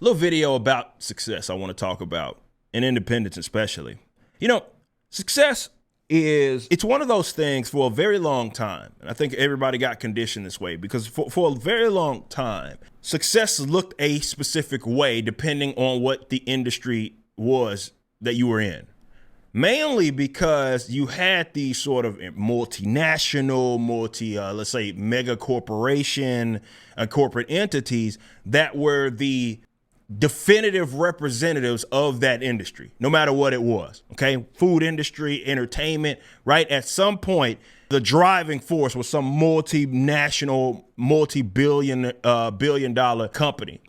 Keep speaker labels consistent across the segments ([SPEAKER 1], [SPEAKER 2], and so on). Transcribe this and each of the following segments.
[SPEAKER 1] Little video about success I want to talk about, and independence especially. Success it's one of those things for a very long time. And I think everybody got conditioned this way because for a very long time, success looked a specific way depending on what the industry was that you were in. Mainly because you had these sort of multinational, let's say mega corporation, corporate entities that were the definitive representatives of that industry, no matter what it was. Okay. Food industry, entertainment, right? At some point, the driving force was some multinational, billion dollar company.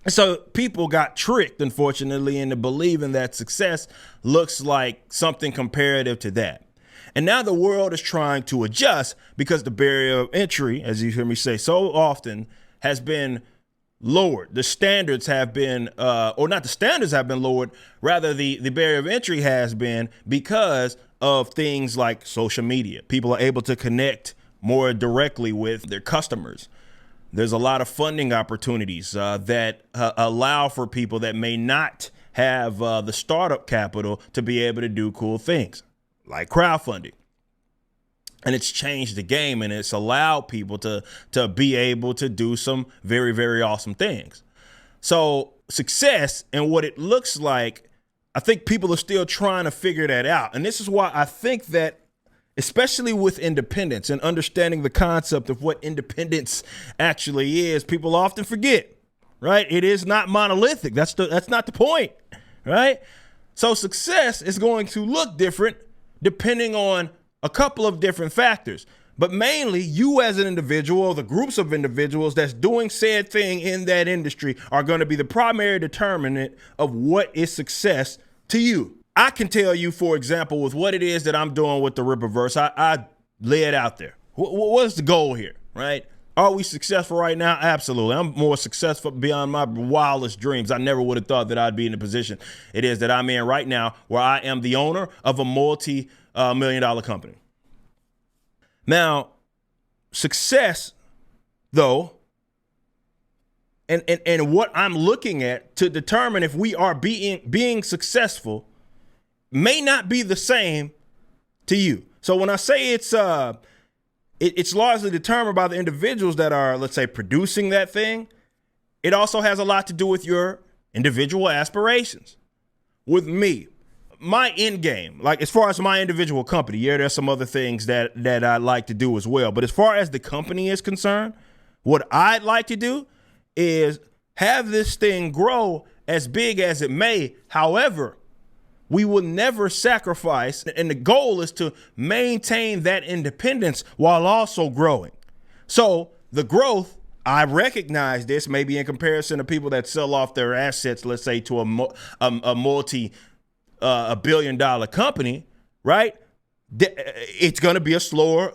[SPEAKER 1] And so people got tricked, unfortunately, into believing that success looks like something comparative to that. And now the world is trying to adjust because the barrier of entry, as you hear me say so often, has been lowered. The standards have been, or not the standards have been lowered, rather the barrier of entry has been because of things like social media. People are able to connect more directly with their customers. There's a lot of funding opportunities that allow for people that may not have the startup capital to be able to do cool things like crowdfunding. And it's changed the game, and it's allowed people to be able to do some very, very awesome things. So success and what it looks like, I think people are still trying to figure that out. And this is why I think that, especially with independence and understanding the concept of what independence actually is, people often forget, right? It is not monolithic. That's not the point, right? So success is going to look different depending on a couple of different factors, but mainly you as an individual or the groups of individuals that's doing said thing in that industry are going to be the primary determinant of what is success to you. I can tell you, for example, with what it is that I'm doing with the rippaverse, I lay it out there. What's the goal here, right? Are we successful right now? Absolutely. I'm more successful beyond my wildest dreams. I never would have thought that I'd be in the position it is that I'm in right now, where I am the owner of a multi-million-dollar company. Now, success, though, and what I'm looking at to determine if we are being successful may not be the same to you. So when I say it's largely determined by the individuals that are, let's say, producing that thing, it also has a lot to do with your individual aspirations. With me, my end game, like as far as my individual company, yeah, there's some other things that I'd like to do as well. But as far as the company is concerned, what I'd like to do is have this thing grow as big as it may. However, we will never sacrifice, and the goal is to maintain that independence while also growing. So the growth, I recognize this maybe in comparison to people that sell off their assets, let's say to a billion-dollar company, right? It's going to be a slower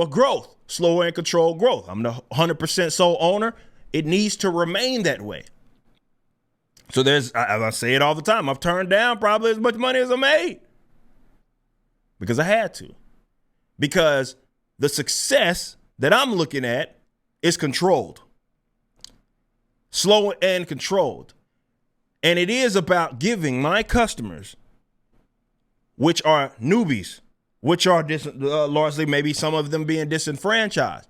[SPEAKER 1] growth, slower and controlled growth. I'm the 100% sole owner. It needs to remain that way. So I say it all the time, I've turned down probably as much money as I made because I had to. Because the success that I'm looking at is controlled, slow and controlled. And it is about giving my customers, which are newbies, which are largely maybe some of them being disenfranchised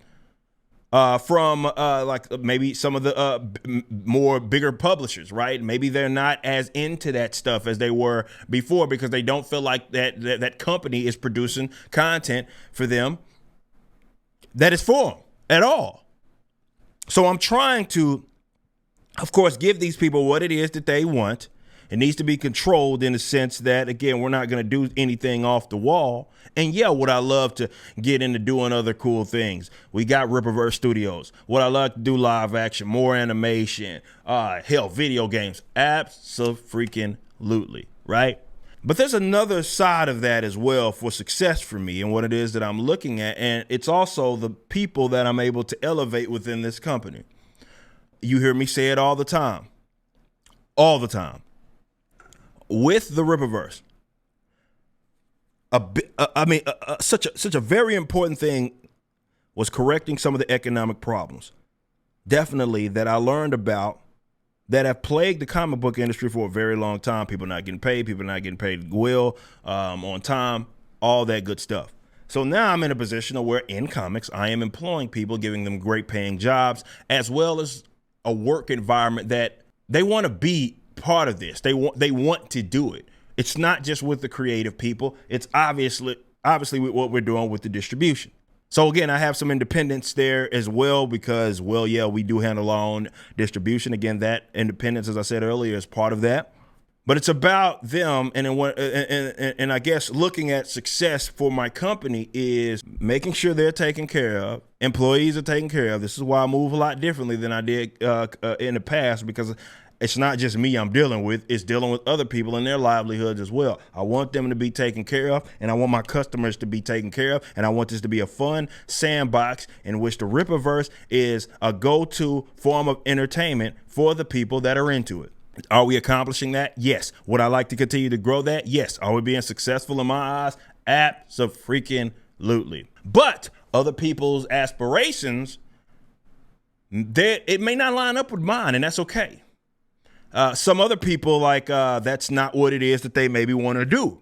[SPEAKER 1] from like maybe some of the more bigger publishers, right? Maybe they're not as into that stuff as they were before because they don't feel like that company is producing content for them that is for them at all. So I'm trying to, of course, give these people what it is that they want. It needs to be controlled in the sense that, again, we're not going to do anything off the wall. And yeah, would I love to get into doing other cool things? We got Rippaverse Studios. Would I love to do live action, more animation, hell, video games? Abso-freaking-lutely, right? But there's another side of that as well for success for me and what it is that I'm looking at. And it's also the people that I'm able to elevate within this company. You hear me say it all the time. All the time. With the Rippaverse, such a very important thing was correcting some of the economic problems. Definitely that I learned about that have plagued the comic book industry for a very long time. People not getting paid, people not getting paid well, on time, all that good stuff. So now I'm in a position where in comics, I am employing people, giving them great paying jobs, as well as a work environment that they want to be part of this. They want to do it. It's not just with the creative people. It's obviously with what we're doing with the distribution. So again, I have some independence there as well because, well, yeah, we do handle our own distribution. Again, that independence, as I said earlier, is part of that. But it's about them, and I guess looking at success for my company is making sure they're taken care of, employees are taken care of. This is why I move a lot differently than I did in the past, because it's not just me I'm dealing with, it's dealing with other people and their livelihoods as well. I want them to be taken care of, and I want my customers to be taken care of, and I want this to be a fun sandbox in which the Rippaverse is a go-to form of entertainment for the people that are into it. Are we accomplishing that? Yes. Would I like to continue to grow that? Yes. Are we being successful in my eyes? Abso-freaking-lutely. But other people's aspirations, it may not line up with mine, and that's okay. Some other people, that's not what it is that they maybe want to do.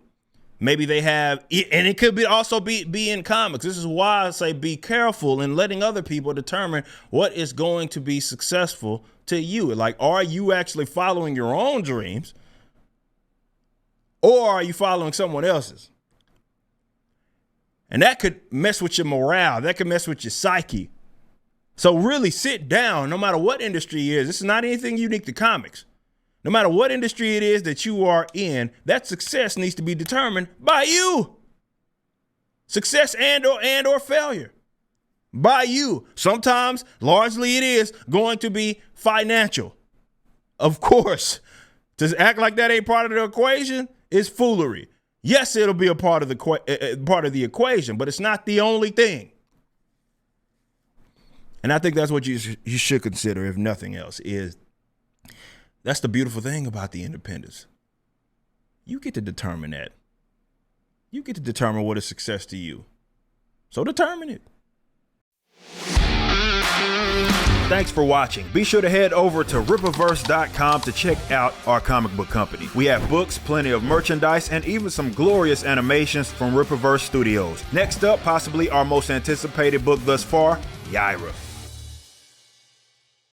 [SPEAKER 1] Maybe they have, and it could also be in comics. This is why I say be careful in letting other people determine what is going to be successful to you. Like, are you actually following your own dreams, or are you following someone else's? And that could mess with your morale. That could mess with your psyche. So really sit down, no matter what industry it is. This is not anything unique to comics. No matter what industry it is that you are in, that success needs to be determined by you. Success and or failure by you. Sometimes, largely it is going to be financial. Of course, to act like that ain't part of the equation is foolery. Yes, it'll be a part of the equation, but it's not the only thing. And I think that's what you should consider, if nothing else, is that's the beautiful thing about the independence. You get to determine that. You get to determine what is success to you. So determine it. Thanks for watching. Be sure to head over to rippaverse.com to check out our comic book company. We have books, plenty of merchandise, and even some glorious animations from Rippaverse Studios. Next up, possibly our most anticipated book thus far, Yaira.